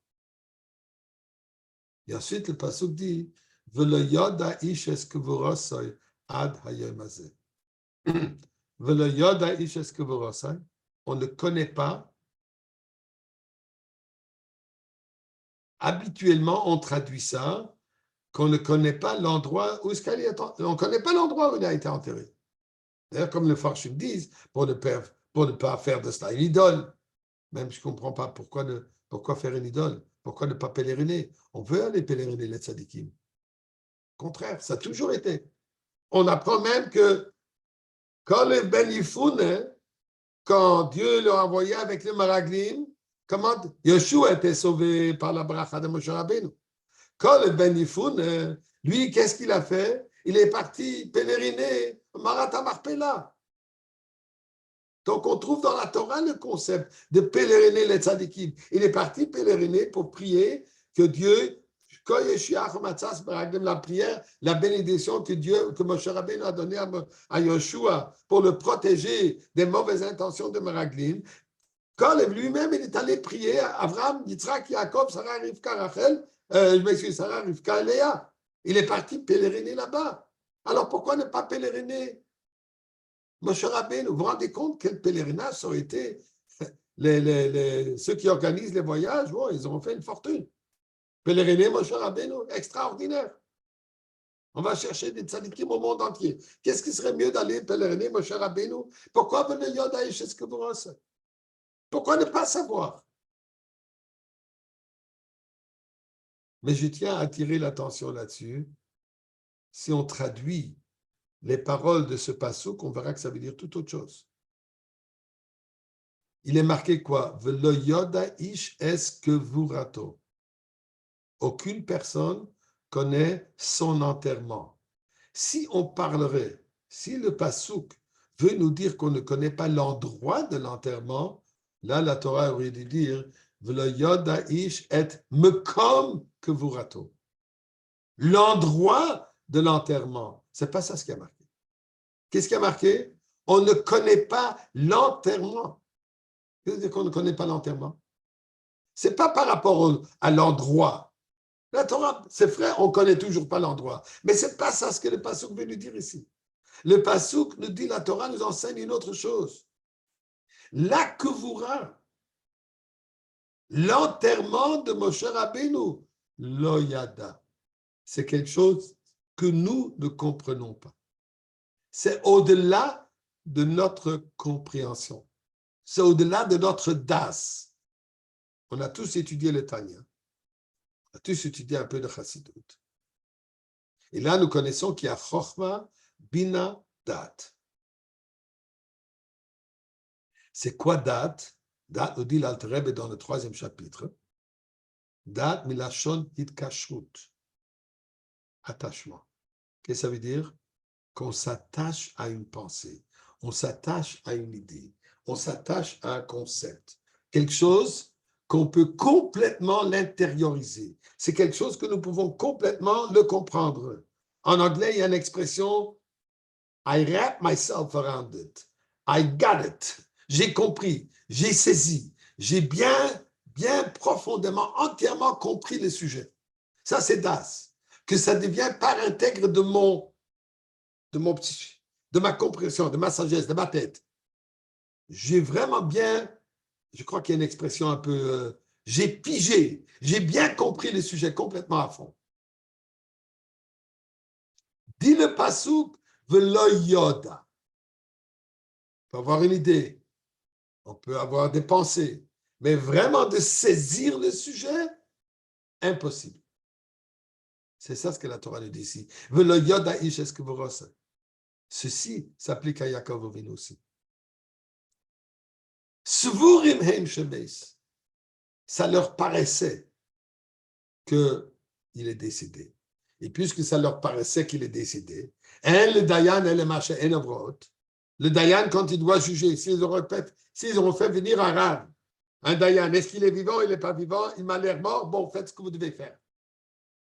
Et ensuite, le pasuk dit, Velo yoda ish eskevurosai ad hayom hazeh. Velo yoda ish eskevurosai. On ne connaît pas. Habituellement, on traduit ça qu'on ne connaît pas l'endroit où on ne connaît pas l'endroit où il a été enterré. D'ailleurs, comme les Farshim disent, pour ne pas faire de cela une idole. Même je ne comprends pas pourquoi faire une idole. Pourquoi ne pas pèleriner? On veut aller pèleriner les tzadikim. Au contraire, ça a toujours été. On apprend même que quand le Ben Yifoune, quand Dieu l'a envoyé avec le Maraglim, comment Yeshua était sauvé par la bracha de Moshe Rabbeinu. Quand le Ben Yifoune, lui, qu'est-ce qu'il a fait? Il est parti pèleriner Marata Marpella. Donc, on trouve dans la Torah le concept de pèleriner les tzadikim. Il est parti pèleriner pour prier que Dieu, la prière, la bénédiction que Dieu, que Moshe Rabbeinu a donnée à Yoshua pour le protéger des mauvaises intentions de Meraglim. Quand lui-même, il est allé prier à Abraham, Yitzhak, Yaakov, Sarah, Rivka, Rachel, je m'excuse, Sarah, Rivka, Léa. Il est parti pèleriner là-bas. Alors, pourquoi ne pas pèleriner Moshe Rabbeinu? Vous vous rendez compte quel pèlerinage ça aurait été? Ceux qui organisent les voyages, bon, ils auront fait une fortune. Pèleriner Moshe Rabbeinu, extraordinaire. On va chercher des tzadikim au monde entier. Qu'est-ce qui serait mieux d'aller pèleriner Moshe Rabbeinu? Pourquoi venir Yoda chez ce que vous recevez? Pourquoi ne pas savoir? Mais je tiens à attirer l'attention là-dessus. Si on traduit les paroles de ce passouk, on verra que ça veut dire tout autre chose. Il est marqué quoi? Velo yoda ish es kevurato. Aucune personne connaît son enterrement. Si on parlerait, si le passouk veut nous dire qu'on ne connaît pas l'endroit de l'enterrement, là, la Torah aurait dû dire Velo yoda ish et mekom kevurato. L'endroit de l'enterrement. C'est pas ça ce qui a marqué. Qu'est-ce qui a marqué? On ne connaît pas l'enterrement. Qu'est-ce que veut dire qu'on ne connaît pas l'enterrement? Ce n'est pas par rapport à l'endroit. La Torah, c'est vrai, on ne connaît toujours pas l'endroit. Mais ce n'est pas ça ce que le passouk veut nous dire ici. Le passouk nous dit, la Torah nous enseigne une autre chose. La kevura, l'enterrement de Moshe Rabbeinu, loyada, c'est quelque chose que nous ne comprenons pas. C'est au-delà de notre compréhension. C'est au-delà de notre das. On a tous étudié le Tanya. On a tous étudié un peu de Chassidut. Et là, nous connaissons qu'il y a Chochma, Bina, Dat. C'est quoi Dat? Dat, nous dit l'Alter Rebbe dans le 3e chapitre. Dat, milashon hitkashrut. Attachement. Qu'est-ce que ça veut dire? Qu'on s'attache à une pensée. On s'attache à une idée. On s'attache à un concept. Quelque chose qu'on peut complètement l'intérioriser. C'est quelque chose que nous pouvons complètement le comprendre. En anglais, il y a une expression I wrap myself around it. I got it. J'ai compris, j'ai saisi, j'ai bien profondément, entièrement compris le sujet. Ça, c'est Das. Que ça devient part intègre de mon psyché, de ma compréhension, de ma sagesse, de ma tête. J'ai vraiment bien, je crois qu'il y a une expression un peu, j'ai pigé, j'ai bien compris le sujet complètement à fond. Dit le passouk, velo yoda. On peut avoir une idée, on peut avoir des pensées, mais vraiment de saisir le sujet, impossible. C'est ça ce que la Torah nous dit ici. Velo yoda ish es kevurasa. Ceci s'applique à Yaakov Avinu aussi. Svurim heim shebeis. Ça leur paraissait qu'il est décédé. Et puisque ça leur paraissait qu'il est décédé, le Dayan et le Maché Enavrot, le Dayan, quand il doit juger, s'ils auront fait venir un Rav, un Dayan, est-ce qu'il est vivant, il n'est pas vivant, il m'a l'air mort, bon, faites ce que vous devez faire.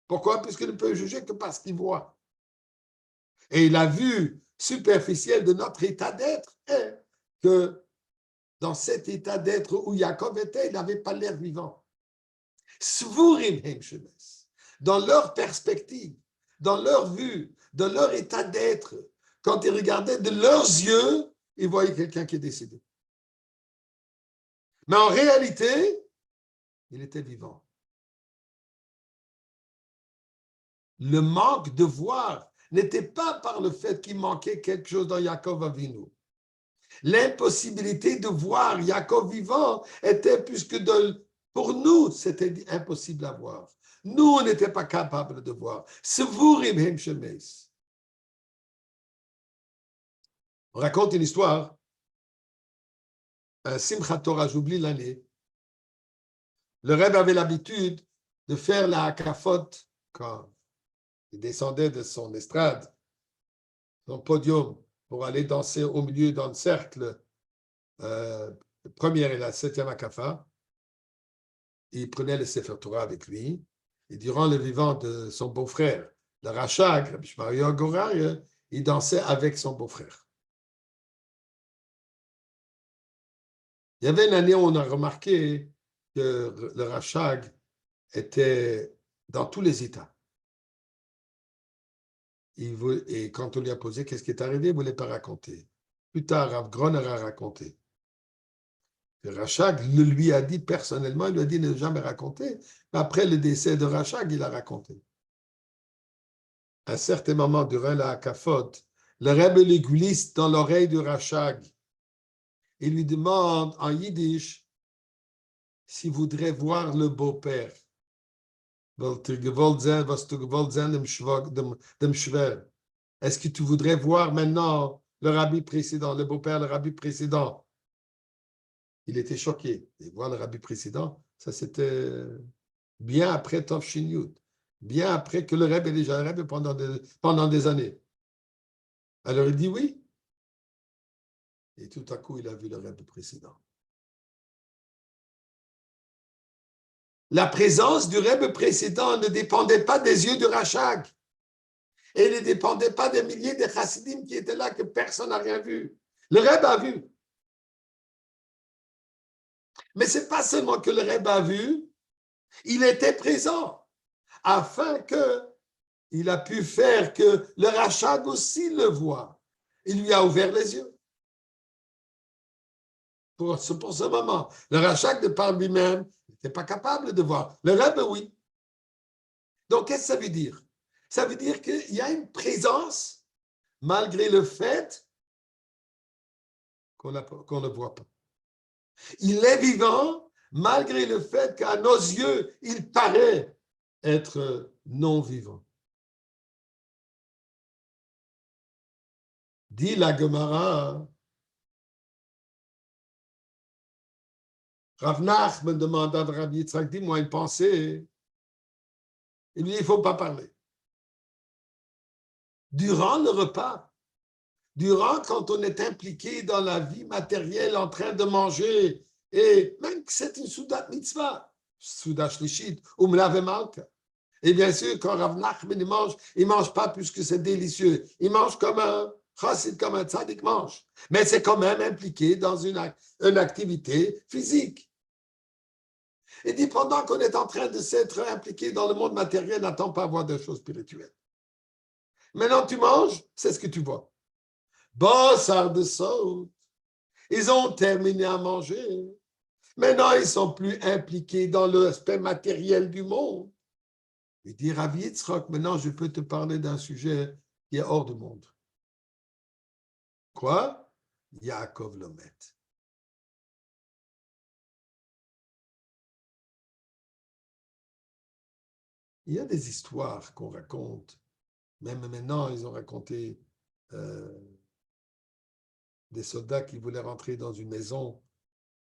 Pourquoi? Puisqu'il ne peut juger que parce qu'il voit. Et la vue superficielle de notre état d'être est que dans cet état d'être où Yaakov était, il n'avait pas l'air vivant. Svurim heim shebeis. Dans leur perspective, dans leur vue, dans leur état d'être, quand ils regardaient de leurs yeux, ils voyaient quelqu'un qui est décédé. Mais en réalité, il était vivant. Le manque de voir n'était pas par le fait qu'il manquait quelque chose dans Yaakov Avinu. L'impossibilité de voir Yaakov vivant était puisque pour nous, c'était impossible à voir. Nous, on n'était pas capables de voir. Svurim heim shebeis. On raconte une histoire. Un Simchat Torah, j'oublie l'année. Le Rebbe avait l'habitude de faire la hakafot quand il descendait de son estrade, son podium, pour aller danser au milieu dans le cercle, première et la 7e Akafa. Il prenait le Sefer Torah avec lui. Et durant le vivant de son beau-frère, le Rachag, Rabbi Shmaria Goraria, il dansait avec son beau-frère. Il y avait une année où on a remarqué que le Rachag était dans tous les États. Et quand on lui a posé qu'est-ce qui est arrivé, il ne voulait pas raconter. Plus tard, Rav Groner a raconté. Le Rachag lui a dit personnellement, il lui a dit de ne jamais raconter. Mais après le décès de Rachag, il a raconté. À un certain moment, durant la Hakafot, le Rebbe lui glisse dans l'oreille du Rachag. Il lui demande en yiddish s'il voudrait voir le beau-père. Est-ce que tu voudrais voir maintenant le rabbi précédent, le beau-père, le rabbi précédent? Il était choqué. Et voir le rabbi précédent, ça c'était bien après Tov Shin Yud, bien après que le Rebbe est déjà le Rebbe pendant des années. Alors il dit oui. Et tout à coup, il a vu le Rebbe précédent. La présence du Rebbe précédent ne dépendait pas des yeux de Rachag. Et ne dépendait pas des milliers de chassidim qui étaient là, que personne n'a rien vu. Le Rebbe a vu. Mais ce n'est pas seulement que le Rebbe a vu, il était présent, afin qu'il a pu faire que le Rachag aussi le voit. Il lui a ouvert les yeux. Pour ce moment. Le Rachag, de par lui-même, n'était pas capable de voir. Le Rebbe, oui. Donc, qu'est-ce que ça veut dire? Ça veut dire qu'il y a une présence, malgré le fait qu'on ne voit pas. Il est vivant, malgré le fait qu'à nos yeux, il paraît être non vivant. Dit la Gemara, Rav Nachman demanda à Rabbi Yitzhak, dis-moi une pensée. Il lui dit, il ne faut pas parler. Durant le repas, quand on est impliqué dans la vie matérielle, en train de manger, et même que c'est une Soudat Mitzvah, Soudat Shlishit, ou Mlave Malka. Et bien sûr, quand Rav Nachman il mange pas plus que c'est délicieux. Il mange comme un chassid, comme un tzaddik mange. Mais c'est quand même impliqué dans une activité physique. Et dit, pendant qu'on est en train de s'être impliqué dans le monde matériel, n'attends pas à voir des choses spirituelles. Maintenant, tu manges, c'est ce que tu vois. Bossard de saut. Ils ont terminé à manger. Maintenant, ils sont plus impliqués dans l'aspect matériel du monde. Il dit, Rav Yitzchak, maintenant, je peux te parler d'un sujet qui est hors du monde. Quoi? Yaakov Lomet. Il y a des histoires qu'on raconte. Même maintenant, ils ont raconté des soldats qui voulaient rentrer dans une maison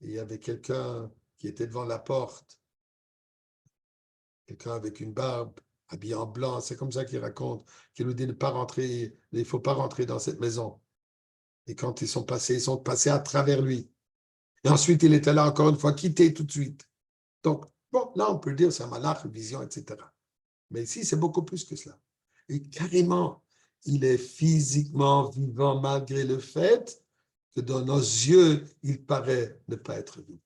et il y avait quelqu'un qui était devant la porte. Quelqu'un avec une barbe, habillé en blanc. C'est comme ça qu'il raconte, qu'il nous dit ne pas rentrer, il ne faut pas rentrer dans cette maison. Et quand ils sont passés à travers lui. Et ensuite, il était là encore une fois, quitté tout de suite. Donc, bon, là, on peut dire c'est un malach, une vision, etc. Mais ici, c'est beaucoup plus que cela. Et carrément, il est physiquement vivant malgré le fait que dans nos yeux, il paraît ne pas être vivant.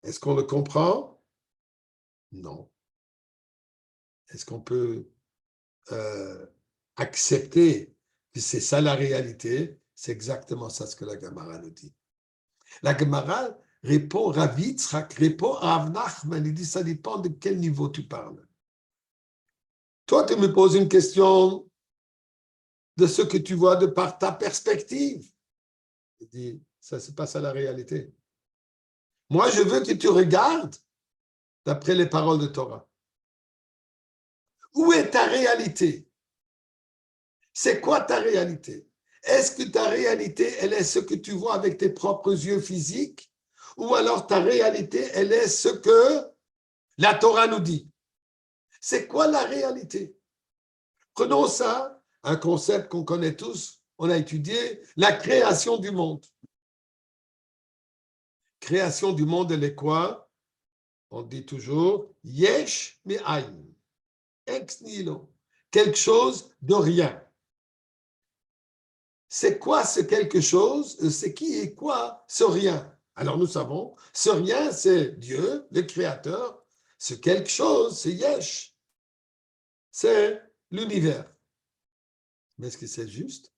Est-ce qu'on le comprend? Non. Est-ce qu'on peut accepter que c'est ça la réalité? C'est exactement ça ce que la Gemara nous dit. La Gemara répond, Rav Yitzchak répond à Rav Nachman, il dit ça dépend de quel niveau tu parles. Toi, tu me poses une question de ce que tu vois de par ta perspective. Il dit, ça c'est pas ça la réalité. Moi, je veux que tu regardes d'après les paroles de Torah. Où est ta réalité? C'est quoi ta réalité? Est-ce que ta réalité, elle est ce que tu vois avec tes propres yeux physiques? Ou alors ta réalité, elle est ce que la Torah nous dit? C'est quoi la réalité? Prenons ça un concept qu'on connaît tous, on a étudié la création du monde. Création du monde, elle est quoi? On dit toujours yesh me'ayin, ex nihilo, quelque chose de rien. C'est quoi ce quelque chose? C'est qui et quoi ce rien? Alors nous savons, ce rien, c'est Dieu, le Créateur. Ce quelque chose, c'est yesh. C'est l'univers. Mais est-ce que c'est juste?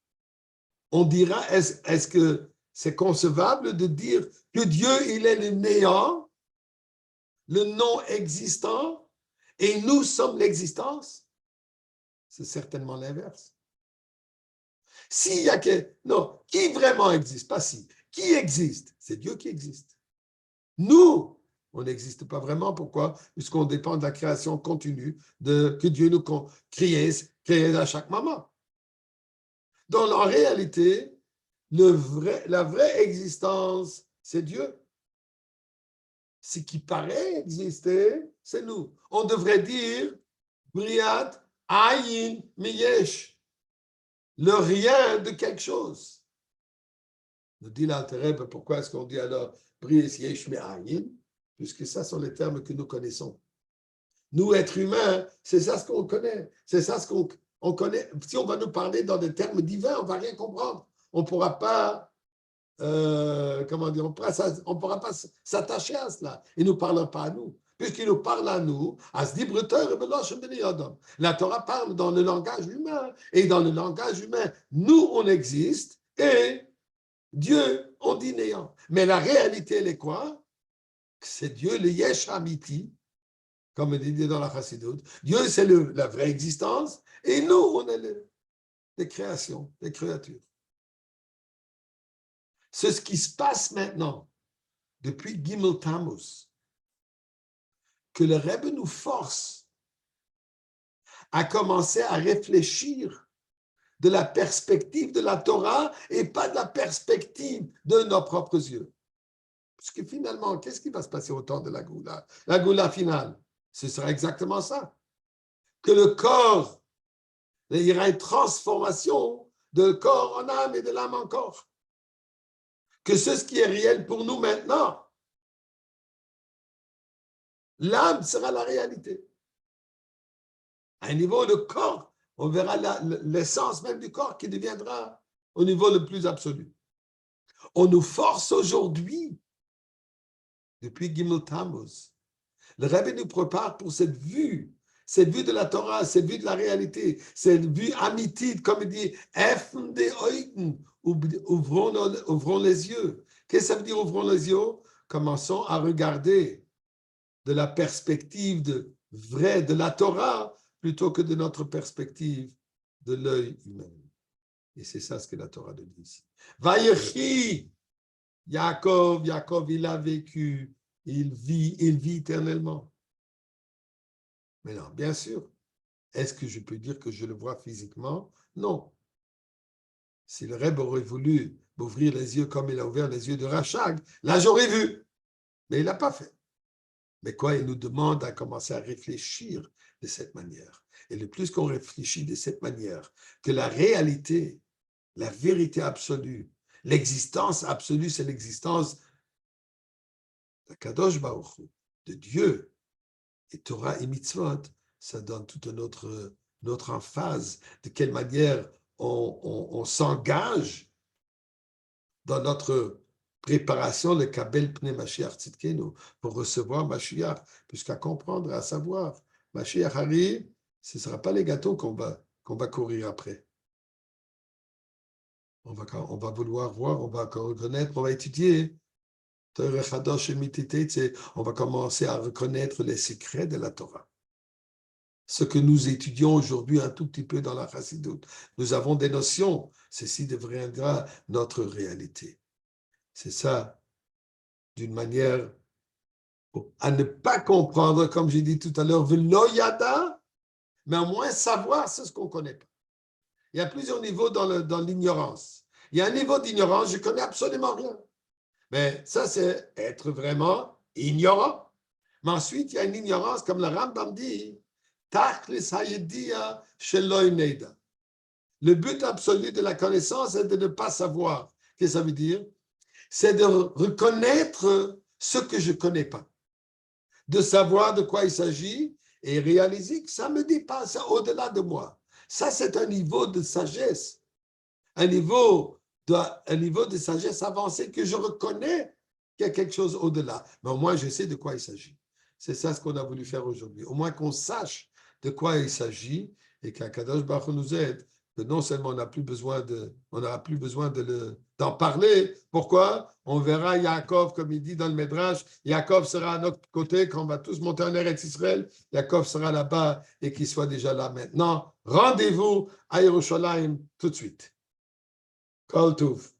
On dira, est-ce que c'est concevable de dire que Dieu, il est le néant, le non-existant, et nous sommes l'existence? C'est certainement l'inverse. S'il y a que... Non, qui vraiment existe? Pas si. Qui existe? C'est Dieu qui existe. Nous, on n'existe pas vraiment. Pourquoi? Puisqu'on dépend de la création continue que Dieu nous crée à chaque moment. Donc, en réalité, la vraie existence, c'est Dieu. Ce qui paraît exister, c'est nous. On devrait dire Briat Ayin Miyesh, le rien de quelque chose. Nous dit l'Alter, pourquoi est-ce qu'on dit alors Briat Yesh Me'ayin? Puisque ça sont les termes que nous connaissons. Nous, êtres humains, c'est ça ce qu'on connaît. C'est ça ce qu'on connaît. Si on va nous parler dans des termes divins, on ne va rien comprendre. On ne pourra pas, comment dire, on pourra pas s'attacher à cela. Il ne nous parle pas à nous. Puisqu'il nous parle à nous, la Torah parle dans le langage humain. Et dans le langage humain, nous, on existe et Dieu, on dit néant. Mais la réalité, elle est quoi? C'est Dieu, le Yesh Amiti, comme il dit dans la Chassidoute. Dieu, c'est la vraie existence, et nous, on est les créations, les créatures. C'est ce qui se passe maintenant, depuis Gimel Tammuz, que le Rebbe nous force à commencer à réfléchir de la perspective de la Torah et pas de la perspective de nos propres yeux. Parce que finalement, qu'est-ce qui va se passer au temps de la Goula? La Goula finale, ce sera exactement ça. Que le corps, il y aura une transformation de corps en âme et de l'âme en corps. Que ce qui est réel pour nous maintenant, l'âme sera la réalité. À un niveau, le corps, on verra l'essence même du corps qui deviendra au niveau le plus absolu. On nous force aujourd'hui, depuis Gimel Tammuz, le Rebbe nous prépare pour cette vue de la Torah, cette vue de la réalité, cette vue amitide, comme il dit, ouvrons les yeux. Qu'est-ce que ça veut dire ouvrons les yeux? Commençons à regarder de la perspective vraie de la Torah plutôt que de notre perspective de l'œil humain. Et c'est ça ce que la Torah nous dit ici. Vayechi, Yaakov, il a vécu, il vit éternellement. Mais non, bien sûr. Est-ce que je peux dire que je le vois physiquement? Non. Si le Rebbe aurait voulu m'ouvrir les yeux comme il a ouvert les yeux de Rachag, là j'aurais vu. Mais il n'a pas fait. Mais quoi, il nous demande à commencer à réfléchir de cette manière. Et le plus qu'on réfléchit de cette manière, que la réalité, la vérité absolue, l'existence absolue, c'est l'existence de Kadosh Baruch Hu, de Dieu. Et Torah et Mitzvot, ça donne toute notre emphase de quelle manière on s'engage dans notre préparation, le Kabel Pnei Mashiach Tzidkenu, pour recevoir Mashiach, puisqu'à comprendre, à savoir, Mashiach arrive, ce ne sera pas les gâteaux qu'on va courir après. On va vouloir voir, on va reconnaître, on va étudier. On va commencer à reconnaître les secrets de la Torah. Ce que nous étudions aujourd'hui un tout petit peu dans la Chassidoute. Nous avons des notions. Ceci deviendra notre réalité. C'est ça, d'une manière à ne pas comprendre, comme j'ai dit tout à l'heure, velo yada, mais au moins savoir ce qu'on ne connaît pas. Il y a plusieurs niveaux dans l'ignorance. Il y a un niveau d'ignorance, je ne connais absolument rien. Mais ça, c'est être vraiment ignorant. Mais ensuite, il y a une ignorance, comme le Rambam dit, Tachlis Hayediya Sheloy Neida. Le but absolu de la connaissance est de ne pas savoir. Qu'est-ce que ça veut dire? C'est de reconnaître ce que je ne connais pas, de savoir de quoi il s'agit et réaliser que ça me dépasse au-delà de moi. Ça, c'est un niveau de sagesse, un niveau de sagesse avancée que je reconnais qu'il y a quelque chose au-delà. Mais au moins, je sais de quoi il s'agit. C'est ça ce qu'on a voulu faire aujourd'hui. Au moins qu'on sache de quoi il s'agit et qu'Akadosh Baruch Hu nous aide. Que non seulement on n'aura plus besoin d'en parler. Pourquoi? On verra Yaakov, comme il dit dans le Midrash, Yaakov sera à notre côté quand on va tous monter en Eretz Israël. Yaakov sera là-bas et qu'il soit déjà là maintenant. Rendez-vous à Yerushalayim tout de suite. Kol Tov.